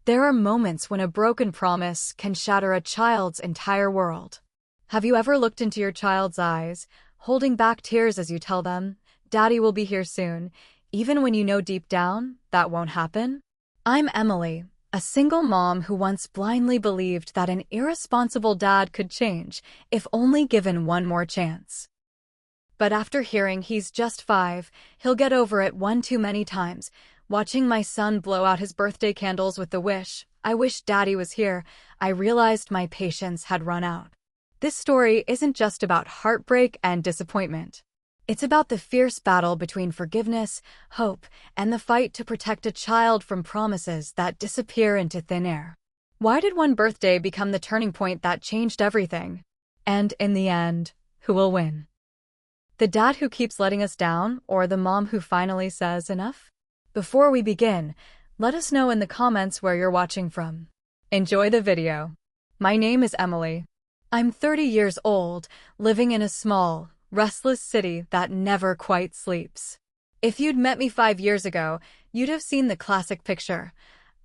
There are moments when a broken promise can shatter a child's entire world. Have you ever looked into your child's eyes, holding back tears as you tell them, "Daddy will be here soon," even when you know deep down that won't happen? I'm Emily, a single mom who once blindly believed that an irresponsible dad could change if only given one more chance. But after hearing he's just 5, he'll get over it one too many times, watching my son blow out his birthday candles with the wish, "I wish Daddy was here," I realized my patience had run out. This story isn't just about heartbreak and disappointment. It's about the fierce battle between forgiveness, hope, and the fight to protect a child from promises that disappear into thin air. Why did one birthday become the turning point that changed everything? And in the end, who will win? The dad who keeps letting us down, or the mom who finally says enough? Before we begin, let us know in the comments where you're watching from. Enjoy the video. My name is Emily. I'm 30 years old, living in a small, restless city that never quite sleeps. If you'd met me 5 years ago, you'd have seen the classic picture.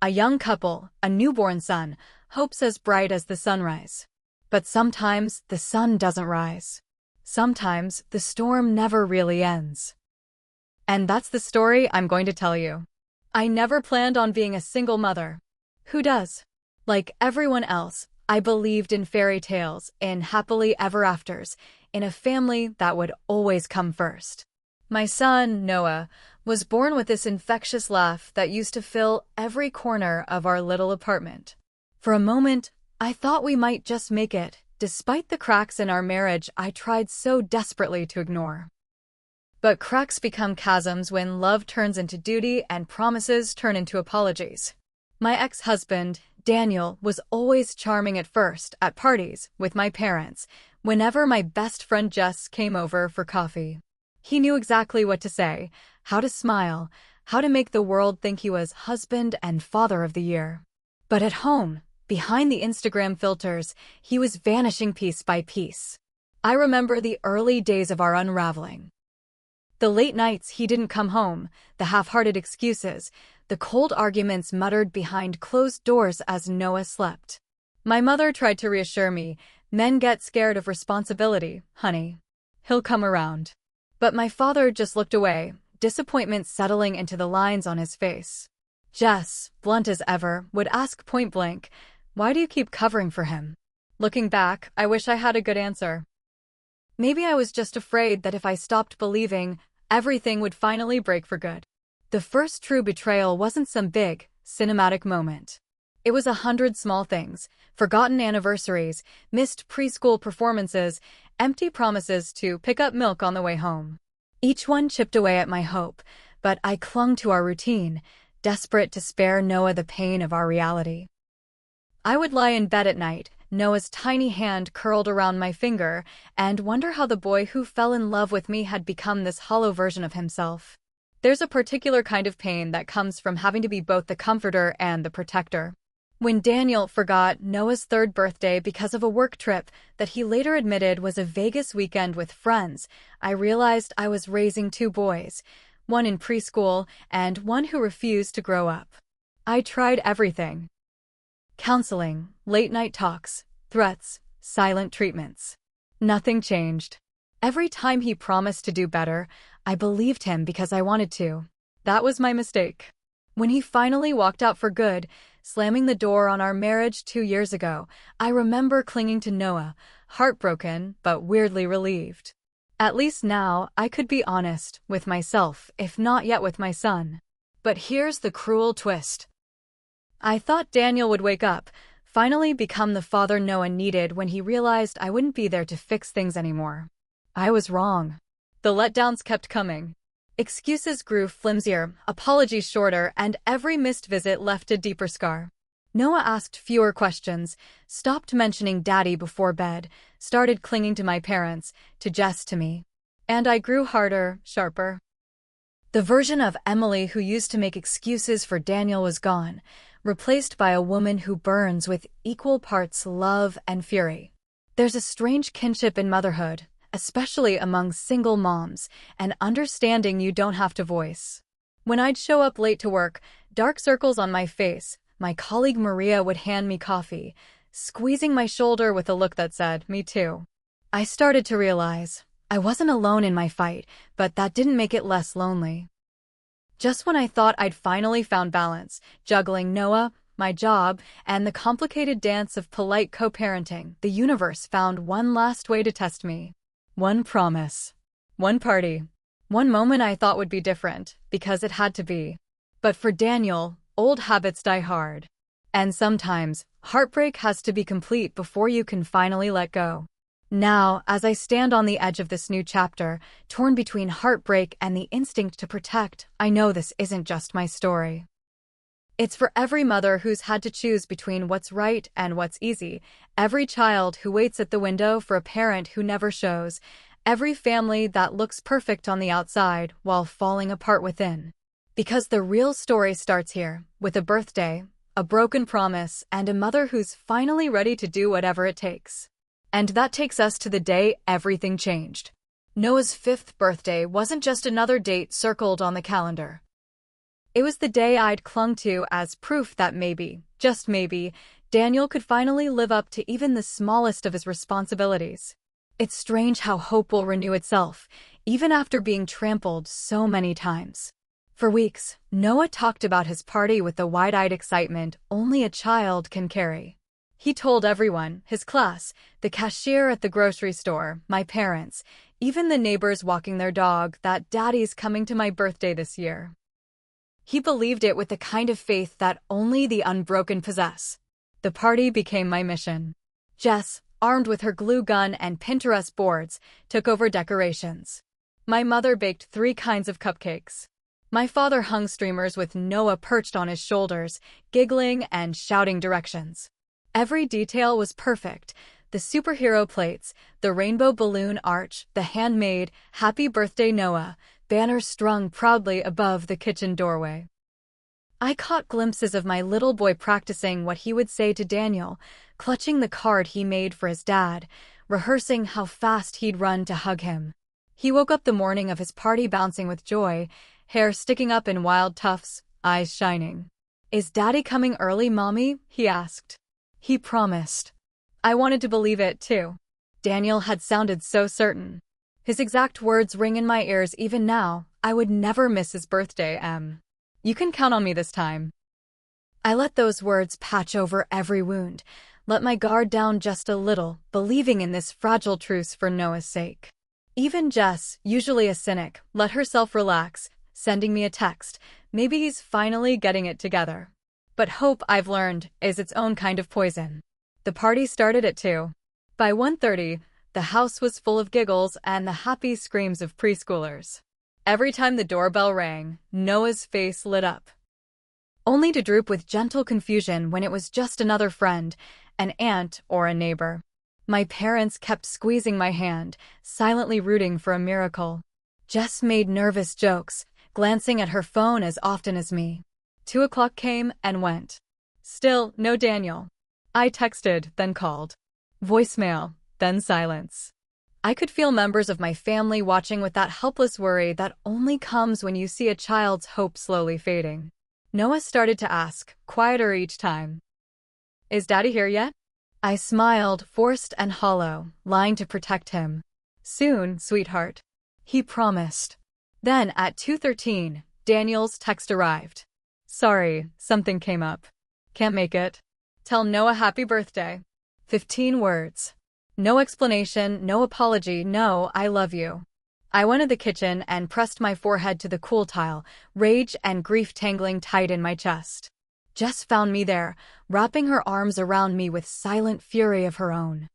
A young couple, a newborn son, hopes as bright as the sunrise. But sometimes the sun doesn't rise. Sometimes the storm never really ends. And that's the story I'm going to tell you. I never planned on being a single mother. Who does? Like everyone else, I believed in fairy tales, in happily ever afters, in a family that would always come first. My son, Noah, was born with this infectious laugh that used to fill every corner of our little apartment. For a moment, I thought we might just make it, despite the cracks in our marriage I tried so desperately to ignore. But cracks become chasms when love turns into duty and promises turn into apologies. My ex-husband, Daniel, was always charming at first, at parties, with my parents, whenever my best friend Jess came over for coffee. He knew exactly what to say, how to smile, how to make the world think he was husband and father of the year. But at home, behind the Instagram filters, he was vanishing piece by piece. I remember the early days of our unraveling. The late nights he didn't come home, the half-hearted excuses, the cold arguments muttered behind closed doors as Noah slept. My mother tried to reassure me, "Men get scared of responsibility, honey. He'll come around." But my father just looked away, disappointment settling into the lines on his face. Jess, blunt as ever, would ask point blank, "Why do you keep covering for him?" Looking back, I wish I had a good answer. Maybe I was just afraid that if I stopped believing, everything would finally break for good. The first true betrayal wasn't some big, cinematic moment. It was 100 small things, forgotten anniversaries, missed preschool performances, empty promises to pick up milk on the way home. Each one chipped away at my hope, but I clung to our routine, desperate to spare Noah the pain of our reality. I would lie in bed at night, Noah's tiny hand curled around my finger, and wonder how the boy who fell in love with me had become this hollow version of himself. There's a particular kind of pain that comes from having to be both the comforter and the protector. When Daniel forgot Noah's 3rd birthday because of a work trip that he later admitted was a Vegas weekend with friends, I realized I was raising 2 boys, one in preschool and one who refused to grow up. I tried everything. Counseling, late-night talks, threats, silent treatments. Nothing changed. Every time he promised to do better, I believed him because I wanted to. That was my mistake. When he finally walked out for good, slamming the door on our marriage 2 years ago, I remember clinging to Noah, heartbroken but weirdly relieved. At least now, I could be honest with myself, if not yet with my son. But here's the cruel twist. I thought Daniel would wake up, finally become the father Noah needed when he realized I wouldn't be there to fix things anymore. I was wrong. The letdowns kept coming. Excuses grew flimsier, apologies shorter, and every missed visit left a deeper scar. Noah asked fewer questions, stopped mentioning Daddy before bed, started clinging to my parents, to Jess, to me. And I grew harder, sharper. The version of Emily who used to make excuses for Daniel was gone, replaced by a woman who burns with equal parts love and fury. There's a strange kinship in motherhood, especially among single moms, and understanding you don't have to voice. When I'd show up late to work, dark circles on my face, my colleague Maria would hand me coffee, squeezing my shoulder with a look that said, "Me too." I started to realize I wasn't alone in my fight, but that didn't make it less lonely. Just when I thought I'd finally found balance, juggling Noah, my job, and the complicated dance of polite co-parenting, the universe found one last way to test me. One promise. One party. One moment I thought would be different, because it had to be. But for Daniel, old habits die hard. And sometimes, heartbreak has to be complete before you can finally let go. Now, as I stand on the edge of this new chapter, torn between heartbreak and the instinct to protect, I know this isn't just my story. It's for every mother who's had to choose between what's right and what's easy, every child who waits at the window for a parent who never shows, every family that looks perfect on the outside while falling apart within. Because the real story starts here, with a birthday, a broken promise, and a mother who's finally ready to do whatever it takes. And that takes us to the day everything changed. Noah's 5th birthday wasn't just another date circled on the calendar. It was the day I'd clung to as proof that maybe, just maybe, Daniel could finally live up to even the smallest of his responsibilities. It's strange how hope will renew itself, even after being trampled so many times. For weeks, Noah talked about his party with the wide-eyed excitement only a child can carry. He told everyone, his class, the cashier at the grocery store, my parents, even the neighbors walking their dog, that Daddy's coming to my birthday this year. He believed it with the kind of faith that only the unbroken possess. The party became my mission. Jess, armed with her glue gun and Pinterest boards, took over decorations. My mother baked 3 kinds of cupcakes. My father hung streamers with Noah perched on his shoulders, giggling and shouting directions. Every detail was perfect. The superhero plates, the rainbow balloon arch, the handmade "Happy Birthday Noah" banners strung proudly above the kitchen doorway. I caught glimpses of my little boy practicing what he would say to Daniel, clutching the card he made for his dad, rehearsing how fast he'd run to hug him. He woke up the morning of his party bouncing with joy, hair sticking up in wild tufts, eyes shining. "Is Daddy coming early, Mommy?" he asked. He promised. I wanted to believe it, too. Daniel had sounded so certain. His exact words ring in my ears even now. "I would never miss his birthday, Em. You can count on me this time." I let those words patch over every wound, let my guard down just a little, believing in this fragile truce for Noah's sake. Even Jess, usually a cynic, let herself relax, sending me a text. Maybe he's finally getting it together. But hope, I've learned, is its own kind of poison. The party started at 2. By 1:30, the house was full of giggles and the happy screams of preschoolers. Every time the doorbell rang, Noah's face lit up, only to droop with gentle confusion when it was just another friend, an aunt or a neighbor. My parents kept squeezing my hand, silently rooting for a miracle. Jess made nervous jokes, glancing at her phone as often as me. 2 o'clock came and went. Still, no Daniel. I texted, then called. Voicemail, then silence. I could feel members of my family watching with that helpless worry that only comes when you see a child's hope slowly fading. Noah started to ask, quieter each time. "Is Daddy here yet?" I smiled, forced and hollow, lying to protect him. "Soon, sweetheart," he promised. Then at 2:13, Daniel's text arrived. "Sorry, something came up. Can't make it. Tell Noah happy birthday." 15 words. No explanation, no apology, no "I love you." I went to the kitchen and pressed my forehead to the cool tile, rage and grief tangling tight in my chest. Jess found me there, wrapping her arms around me with silent fury of her own.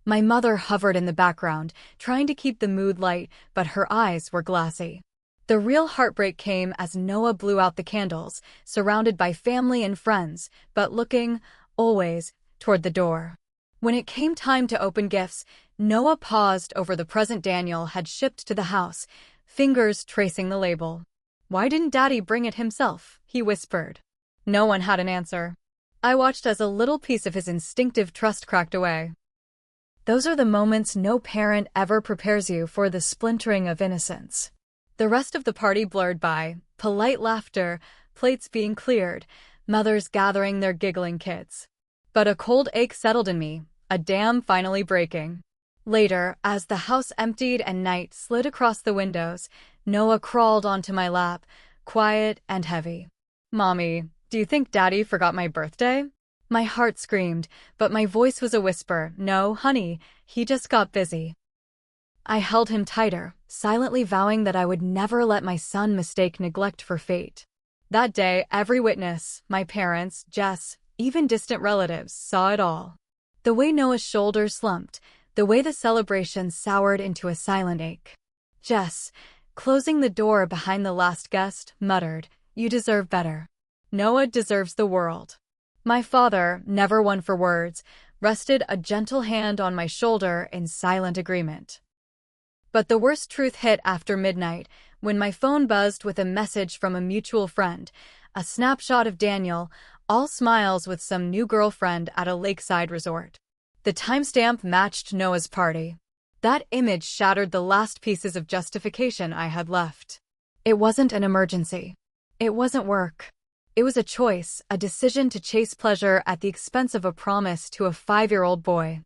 My mother hovered in the background, trying to keep the mood light, but her eyes were glassy. The real heartbreak came as Noah blew out the candles, surrounded by family and friends, but looking, always, toward the door. When it came time to open gifts, Noah paused over the present Daniel had shipped to the house, fingers tracing the label. "Why didn't Daddy bring it himself?" he whispered. No one had an answer. I watched as a little piece of his instinctive trust cracked away. Those are the moments no parent ever prepares you for, the splintering of innocence. The rest of the party blurred by, polite laughter, plates being cleared, mothers gathering their giggling kids. But a cold ache settled in me, a dam finally breaking. Later, as the house emptied and night slid across the windows, Noah crawled onto my lap, quiet and heavy. "Mommy, do you think Daddy forgot my birthday?" My heart screamed, but my voice was a whisper. "No, honey, he just got busy." I held him tighter, silently vowing that I would never let my son mistake neglect for fate. That day, every witness, my parents, Jess, even distant relatives, saw it all. The way Noah's shoulders slumped, the way the celebration soured into a silent ache. Jess, closing the door behind the last guest, muttered, "You deserve better. Noah deserves the world." My father, never one for words, rested a gentle hand on my shoulder in silent agreement. But the worst truth hit after midnight, when my phone buzzed with a message from a mutual friend, a snapshot of Daniel, all smiles with some new girlfriend at a lakeside resort. The timestamp matched Noah's party. That image shattered the last pieces of justification I had left. It wasn't an emergency. It wasn't work. It was a choice, a decision to chase pleasure at the expense of a promise to a 5-year-old boy.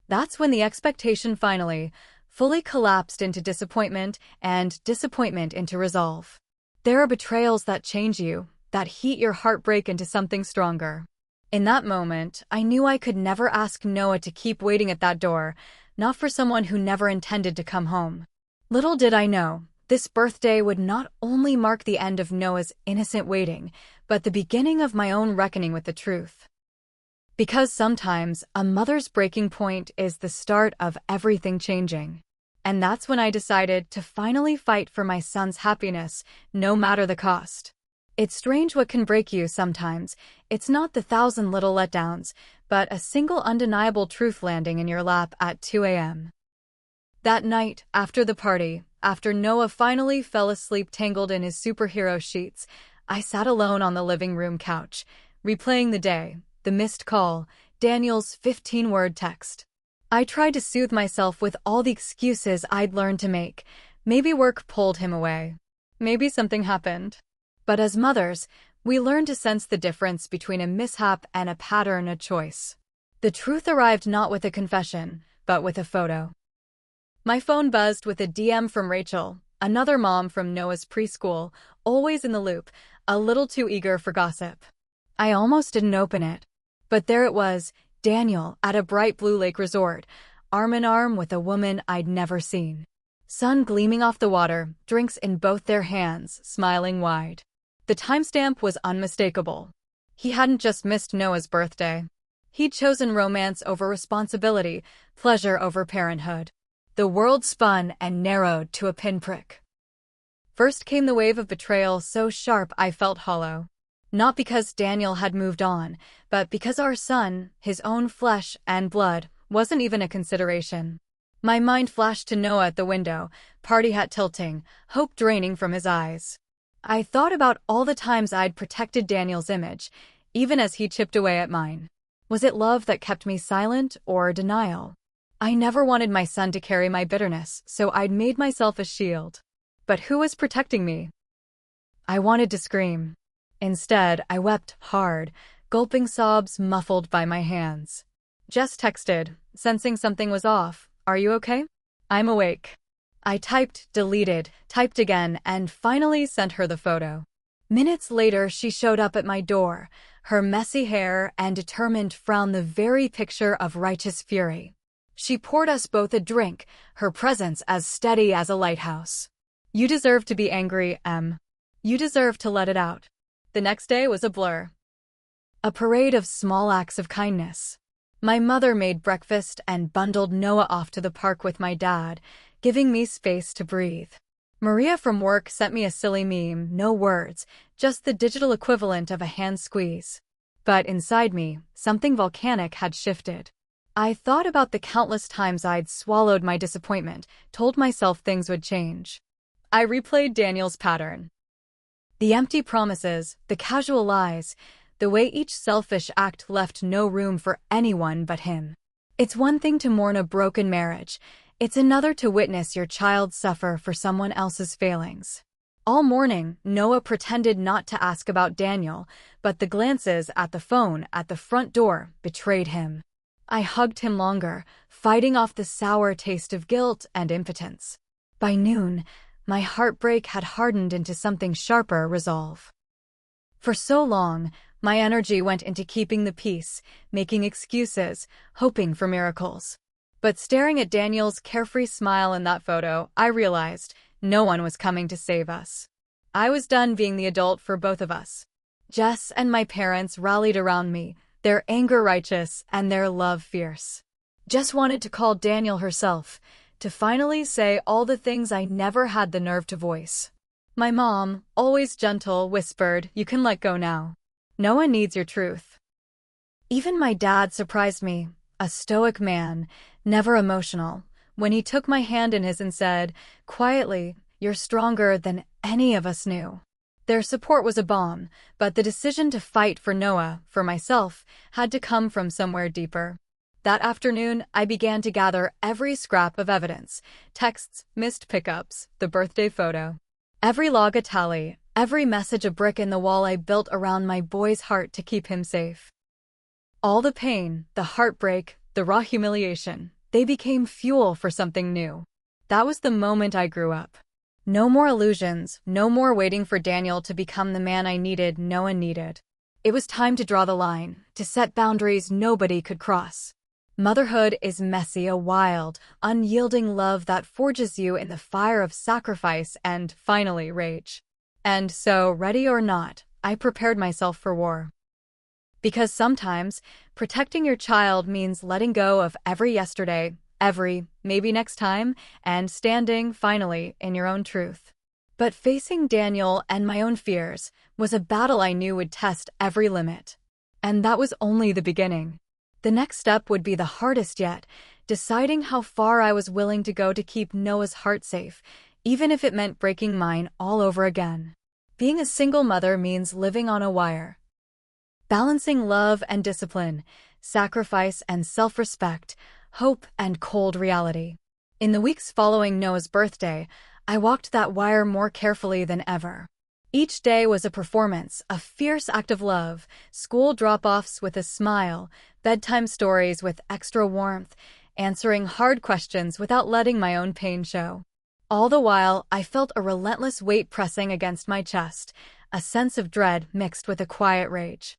That's when the expectation finally, fully collapsed into disappointment, and disappointment into resolve. There are betrayals that change you, that heat your heartbreak into something stronger. In that moment, I knew I could never ask Noah to keep waiting at that door, not for someone who never intended to come home. Little did I know, this birthday would not only mark the end of Noah's innocent waiting, but the beginning of my own reckoning with the truth. Because sometimes, a mother's breaking point is the start of everything changing. And that's when I decided to finally fight for my son's happiness, no matter the cost. It's strange what can break you sometimes. It's not the 1,000 little letdowns, but a single undeniable truth landing in your lap at 2 a.m. That night, after the party, after Noah finally fell asleep tangled in his superhero sheets, I sat alone on the living room couch, replaying the day, the missed call, Daniel's 15-word text. I tried to soothe myself with all the excuses I'd learned to make. Maybe work pulled him away. Maybe something happened. But as mothers, we learn to sense the difference between a mishap and a pattern, a choice. The truth arrived not with a confession, but with a photo. My phone buzzed with a DM from Rachel, another mom from Noah's preschool, always in the loop, a little too eager for gossip. I almost didn't open it. But there it was, Daniel at a bright blue lake resort, arm in arm with a woman I'd never seen. Sun gleaming off the water, drinks in both their hands, smiling wide. The timestamp was unmistakable. He hadn't just missed Noah's birthday. He'd chosen romance over responsibility, pleasure over parenthood. The world spun and narrowed to a pinprick. First came the wave of betrayal so sharp I felt hollow. Not because Daniel had moved on, but because our son, his own flesh and blood, wasn't even a consideration. My mind flashed to Noah at the window, party hat tilting, hope draining from his eyes. I thought about all the times I'd protected Daniel's image, even as he chipped away at mine. Was it love that kept me silent, or denial? I never wanted my son to carry my bitterness, so I'd made myself a shield. But who was protecting me? I wanted to scream. Instead, I wept hard, gulping sobs muffled by my hands. Jess texted, sensing something was off. "Are you okay?" "I'm awake." I typed, deleted, typed again, and finally sent her the photo. Minutes later, she showed up at my door, her messy hair and determined frown the very picture of righteous fury. She poured us both a drink, her presence as steady as a lighthouse. "You deserve to be angry, Em. You deserve to let it out." The next day was a blur. A parade of small acts of kindness. My mother made breakfast and bundled Noah off to the park with my dad, giving me space to breathe. Maria from work sent me a silly meme, no words, just the digital equivalent of a hand squeeze. But inside me, something volcanic had shifted. I thought about the countless times I'd swallowed my disappointment, told myself things would change. I replayed Daniel's pattern. The empty promises, the casual lies, the way each selfish act left no room for anyone but him. It's one thing to mourn a broken marriage. It's another to witness your child suffer for someone else's failings. All morning, Noah pretended not to ask about Daniel, but the glances at the phone at the front door betrayed him. I hugged him longer, fighting off the sour taste of guilt and impotence. By noon, my heartbreak had hardened into something sharper: resolve. For so long, my energy went into keeping the peace, making excuses, hoping for miracles. But staring at Daniel's carefree smile in that photo, I realized no one was coming to save us. I was done being the adult for both of us. Jess and my parents rallied around me, their anger righteous and their love fierce. Jess wanted to call Daniel herself, to finally say all the things I never had the nerve to voice. My mom, always gentle, whispered, "You can let go now. No one needs your truth." Even my dad surprised me, a stoic man, never emotional, when he took my hand in his and said, quietly, "You're stronger than any of us knew." Their support was a balm, but the decision to fight for Noah, for myself, had to come from somewhere deeper. That afternoon, I began to gather every scrap of evidence: texts, missed pickups, the birthday photo. Every log a tally, every message a brick in the wall I built around my boy's heart to keep him safe. All the pain, the heartbreak, the raw humiliation, they became fuel for something new. That was the moment I grew up. No more illusions, no more waiting for Daniel to become the man I needed, no one needed. It was time to draw the line, to set boundaries nobody could cross. Motherhood is messy, a wild, unyielding love that forges you in the fire of sacrifice and, finally, rage. And so, ready or not, I prepared myself for war. Because sometimes, protecting your child means letting go of every yesterday, every maybe next time, and standing, finally, in your own truth. But facing Daniel and my own fears was a battle I knew would test every limit. And that was only the beginning. The next step would be the hardest yet, deciding how far I was willing to go to keep Noah's heart safe, even if it meant breaking mine all over again. Being a single mother means living on a wire. Balancing love and discipline, sacrifice and self-respect, hope and cold reality. In the weeks following Noah's birthday, I walked that wire more carefully than ever. Each day was a performance, a fierce act of love: school drop-offs with a smile, bedtime stories with extra warmth, answering hard questions without letting my own pain show. All the while, I felt a relentless weight pressing against my chest, a sense of dread mixed with a quiet rage.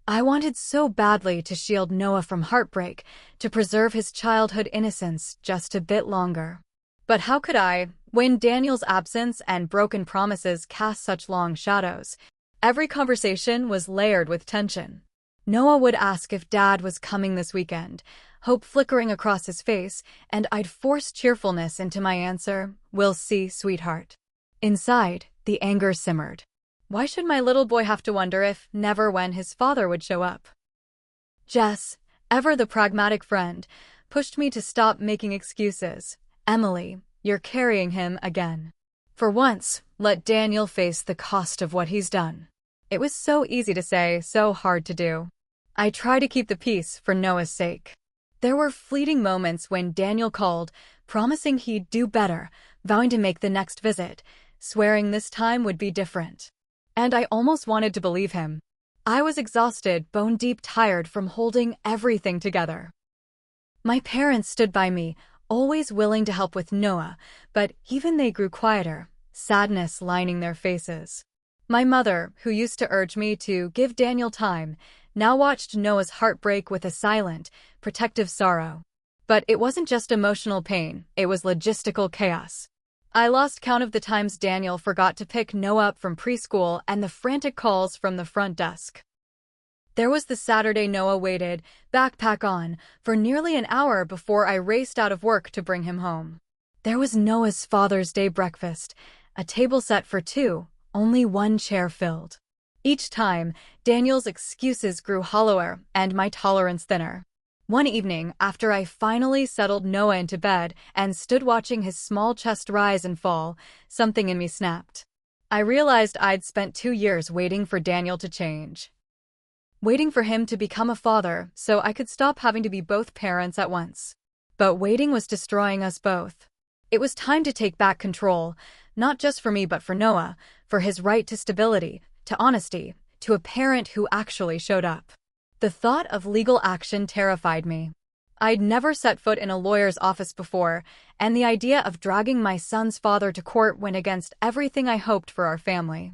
I wanted so badly to shield Noah from heartbreak, to preserve his childhood innocence just a bit longer. But how could I, when Daniel's absence and broken promises cast such long shadows? Every conversation was layered with tension. Noah would ask if Dad was coming this weekend, hope flickering across his face, and I'd force cheerfulness into my answer, "We'll see, sweetheart." Inside, the anger simmered. Why should my little boy have to wonder if, never when, his father would show up? Jess, ever the pragmatic friend, pushed me to stop making excuses. "Emily, you're carrying him again. For once, let Daniel face the cost of what he's done." It was so easy to say, so hard to do. I tried to keep the peace for Noah's sake. There were fleeting moments when Daniel called, promising he'd do better, vowing to make the next visit, swearing this time would be different. And I almost wanted to believe him. I was exhausted, bone-deep tired from holding everything together. My parents stood by me, always willing to help with Noah, but even they grew quieter, sadness lining their faces. My mother, who used to urge me to give Daniel time, now watched Noah's heartbreak with a silent, protective sorrow. But it wasn't just emotional pain, it was logistical chaos. I lost count of the times Daniel forgot to pick Noah up from preschool and the frantic calls from the front desk. There was the Saturday Noah waited, backpack on, for nearly an hour before I raced out of work to bring him home. There was Noah's Father's Day breakfast, a table set for two, only one chair filled. Each time, Daniel's excuses grew hollower and my tolerance thinner. One evening, after I finally settled Noah into bed and stood watching his small chest rise and fall, something in me snapped. I realized I'd spent 2 years waiting for Daniel to change. Waiting for him to become a father so I could stop having to be both parents at once. But waiting was destroying us both. It was time to take back control, not just for me but for Noah, for his right to stability, to honesty, to a parent who actually showed up. The thought of legal action terrified me. I'd never set foot in a lawyer's office before, and the idea of dragging my son's father to court went against everything I hoped for our family.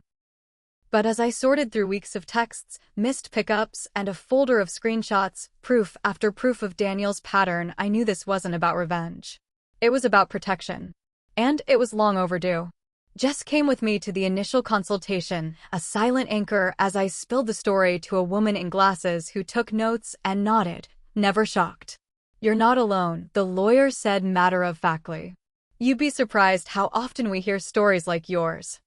But as I sorted through weeks of texts, missed pickups, and a folder of screenshots, proof after proof of Daniel's pattern, I knew this wasn't about revenge. It was about protection. And it was long overdue. Jess came with me to the initial consultation, a silent anchor as I spilled the story to a woman in glasses who took notes and nodded, never shocked. "You're not alone," the lawyer said matter-of-factly. "You'd be surprised how often we hear stories like yours."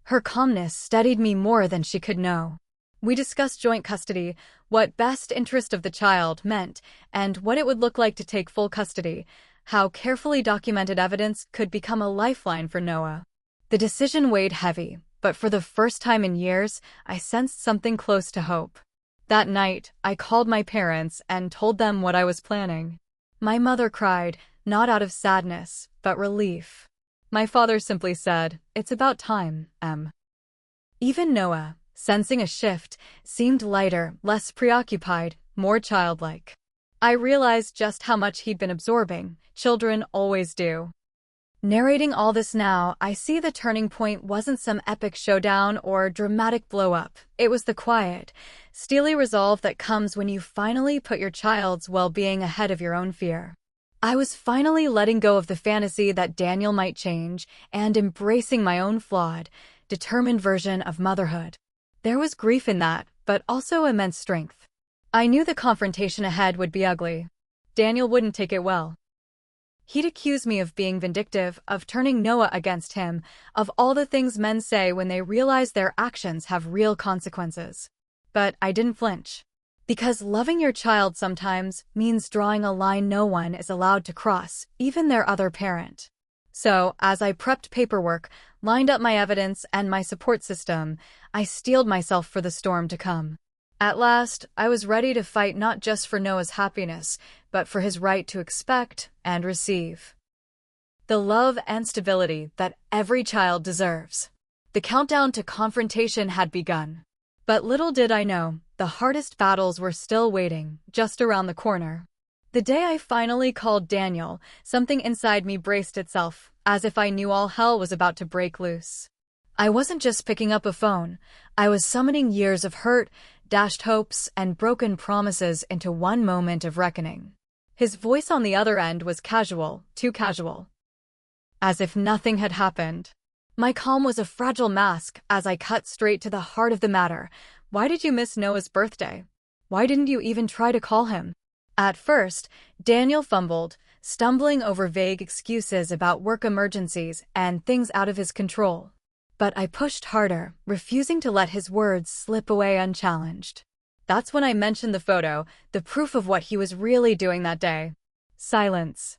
Her calmness steadied me more than she could know. We discussed joint custody, what best interest of the child meant, and what it would look like to take full custody, how carefully documented evidence could become a lifeline for Noah. The decision weighed heavy, but for the first time in years, I sensed something close to hope. That night, I called my parents and told them what I was planning. My mother cried, not out of sadness, but relief. My father simply said, "It's about time, Em." Even Noah, sensing a shift, seemed lighter, less preoccupied, more childlike. I realized just how much he'd been absorbing. Children always do. Narrating all this now, I see the turning point wasn't some epic showdown or dramatic blow-up. It was the quiet, steely resolve that comes when you finally put your child's well-being ahead of your own fear. I was finally letting go of the fantasy that Daniel might change and embracing my own flawed, determined version of motherhood. There was grief in that, but also immense strength. I knew the confrontation ahead would be ugly. Daniel wouldn't take it well. He'd accuse me of being vindictive, of turning Noah against him, of all the things men say when they realize their actions have real consequences. But I didn't flinch. Because loving your child sometimes means drawing a line no one is allowed to cross, even their other parent. So, as I prepped paperwork, lined up my evidence and my support system, I steeled myself for the storm to come. At last, I was ready to fight not just for Noah's happiness, but for his right to expect and receive the love and stability that every child deserves. The countdown to confrontation had begun. But little did I know, the hardest battles were still waiting, just around the corner. The day I finally called Daniel, something inside me braced itself, as if I knew all hell was about to break loose. I wasn't just picking up a phone. I was summoning years of hurt, dashed hopes, and broken promises into one moment of reckoning. His voice on the other end was casual, too casual. As if nothing had happened. My calm was a fragile mask as I cut straight to the heart of the matter. Why did you miss Noah's birthday? Why didn't you even try to call him? At first, Daniel fumbled, stumbling over vague excuses about work emergencies and things out of his control. But I pushed harder, refusing to let his words slip away unchallenged. That's when I mentioned the photo, the proof of what he was really doing that day. Silence.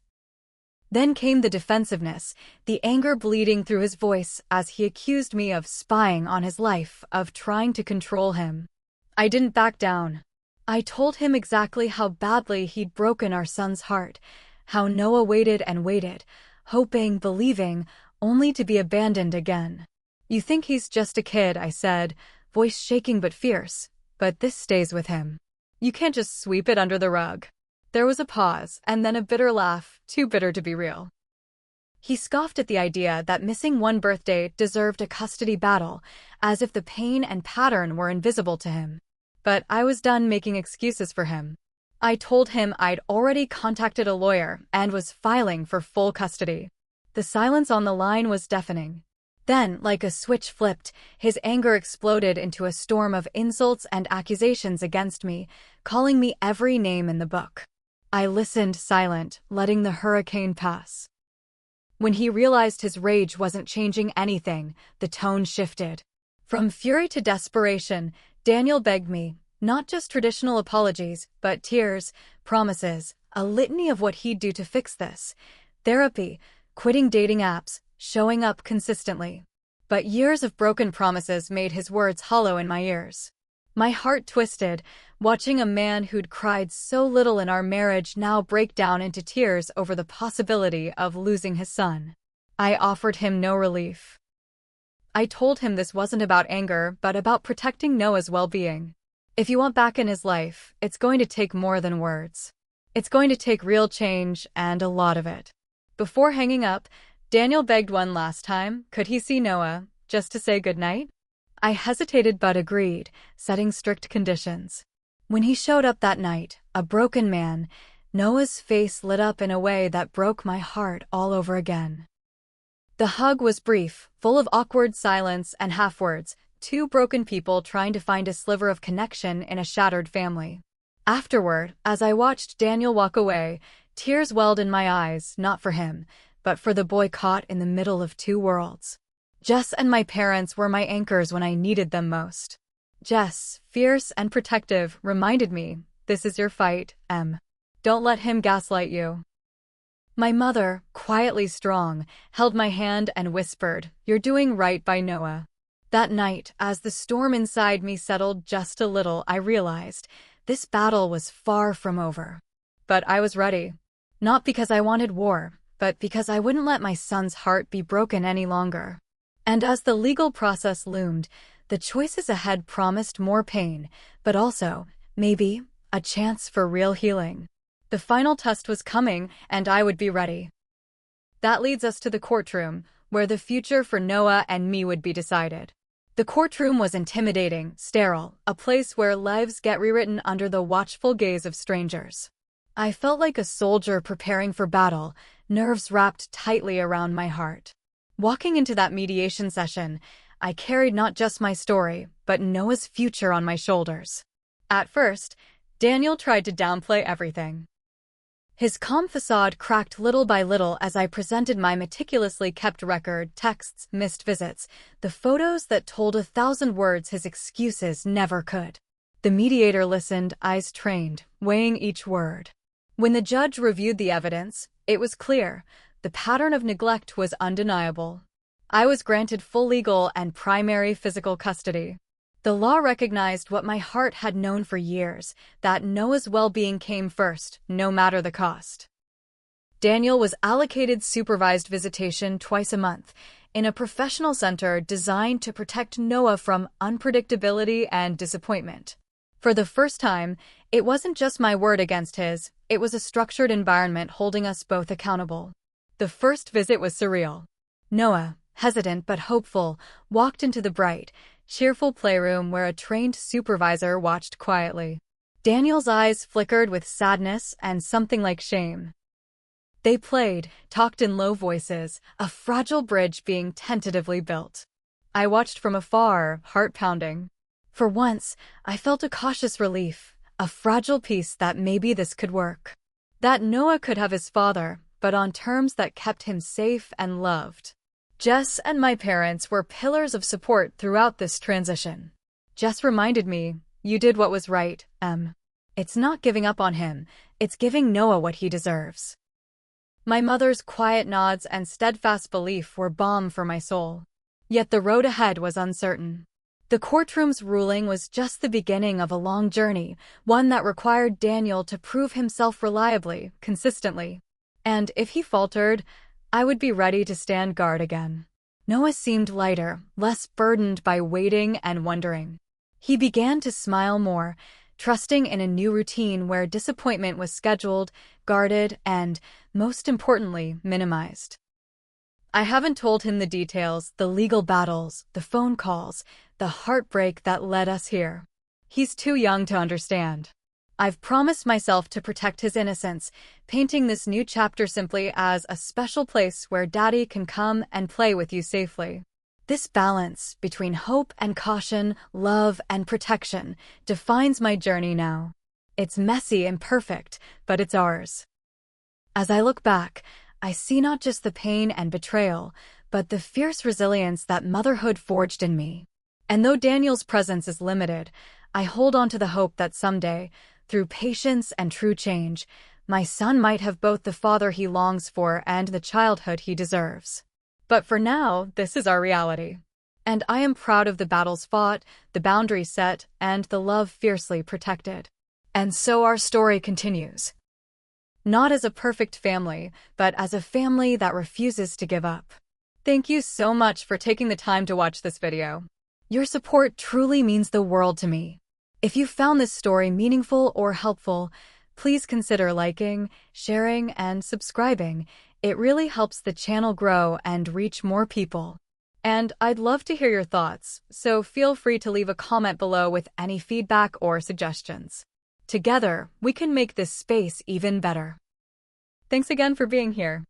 Then came the defensiveness, the anger bleeding through his voice as he accused me of spying on his life, of trying to control him. I didn't back down. I told him exactly how badly he'd broken our son's heart, how Noah waited and waited, hoping, believing, only to be abandoned again. "You think he's just a kid," I said, voice shaking but fierce, "but this stays with him. You can't just sweep it under the rug." There was a pause, and then a bitter laugh, too bitter to be real. He scoffed at the idea that missing one birthday deserved a custody battle, as if the pain and pattern were invisible to him. But I was done making excuses for him. I told him I'd already contacted a lawyer and was filing for full custody. The silence on the line was deafening. Then, like a switch flipped, his anger exploded into a storm of insults and accusations against me, calling me every name in the book. I listened silent, letting the hurricane pass. When he realized his rage wasn't changing anything, the tone shifted. From fury to desperation, Daniel begged me, not just traditional apologies, but tears, promises, a litany of what he'd do to fix this. Therapy, quitting dating apps, showing up consistently. But years of broken promises made his words hollow in my ears. My heart twisted, watching a man who'd cried so little in our marriage now break down into tears over the possibility of losing his son. I offered him no relief. I told him this wasn't about anger, but about protecting Noah's well-being. If you want back in his life, it's going to take more than words. It's going to take real change, and a lot of it. Before hanging up, Daniel begged one last time, could he see Noah, just to say goodnight? I hesitated but agreed, setting strict conditions. When he showed up that night, a broken man, Noah's face lit up in a way that broke my heart all over again. The hug was brief, full of awkward silence and half-words, two broken people trying to find a sliver of connection in a shattered family. Afterward, as I watched Daniel walk away, tears welled in my eyes, not for him, but for the boy caught in the middle of two worlds. Jess and my parents were my anchors when I needed them most. Jess, fierce and protective, reminded me, this is your fight, Em. Don't let him gaslight you. My mother, quietly strong, held my hand and whispered, you're doing right by Noah. That night, as the storm inside me settled just a little, I realized this battle was far from over. But I was ready. Not because I wanted war, but because I wouldn't let my son's heart be broken any longer. And as the legal process loomed, the choices ahead promised more pain, but also, maybe, a chance for real healing. The final test was coming, and I would be ready. That leads us to the courtroom, where the future for Noah and me would be decided. The courtroom was intimidating, sterile, a place where lives get rewritten under the watchful gaze of strangers. I felt like a soldier preparing for battle, nerves wrapped tightly around my heart. Walking into that mediation session, I carried not just my story, but Noah's future on my shoulders. At first, Daniel tried to downplay everything. His calm facade cracked little by little as I presented my meticulously kept record, texts, missed visits, the photos that told 1,000 words his excuses never could. The mediator listened, eyes trained, weighing each word. When the judge reviewed the evidence, it was clear. The pattern of neglect was undeniable. I was granted full legal and primary physical custody. The law recognized what my heart had known for years, that Noah's well-being came first, no matter the cost. Daniel was allocated supervised visitation twice a month, in a professional center designed to protect Noah from unpredictability and disappointment. For the first time, it wasn't just my word against his, it was a structured environment holding us both accountable. The first visit was surreal. Noah, hesitant but hopeful, walked into the bright, cheerful playroom where a trained supervisor watched quietly. Daniel's eyes flickered with sadness and something like shame. They played, talked in low voices, a fragile bridge being tentatively built. I watched from afar, heart pounding. For once, I felt a cautious relief, a fragile peace that maybe this could work. That Noah could have his father, but on terms that kept him safe and loved. Jess and my parents were pillars of support throughout this transition. Jess reminded me, you did what was right, Em. It's not giving up on him, it's giving Noah what he deserves. My mother's quiet nods and steadfast belief were balm for my soul. Yet the road ahead was uncertain. The courtroom's ruling was just the beginning of a long journey, one that required Daniel to prove himself reliably, consistently. And if he faltered, I would be ready to stand guard again. Noah seemed lighter, less burdened by waiting and wondering. He began to smile more, trusting in a new routine where disappointment was scheduled, guarded, and, most importantly, minimized. I haven't told him the details, the legal battles, the phone calls, the heartbreak that led us here. He's too young to understand. I've promised myself to protect his innocence, painting this new chapter simply as a special place where Daddy can come and play with you safely. This balance between hope and caution, love and protection, defines my journey now. It's messy and imperfect, but it's ours. As I look back, I see not just the pain and betrayal, but the fierce resilience that motherhood forged in me. And though Daniel's presence is limited, I hold on to the hope that someday, through patience and true change, my son might have both the father he longs for and the childhood he deserves. But for now, this is our reality. And I am proud of the battles fought, the boundaries set, and the love fiercely protected. And so our story continues. Not as a perfect family, but as a family that refuses to give up. Thank you so much for taking the time to watch this video. Your support truly means the world to me. If you found this story meaningful or helpful, please consider liking, sharing, and subscribing. It really helps the channel grow and reach more people. And I'd love to hear your thoughts, so feel free to leave a comment below with any feedback or suggestions. Together, we can make this space even better. Thanks again for being here.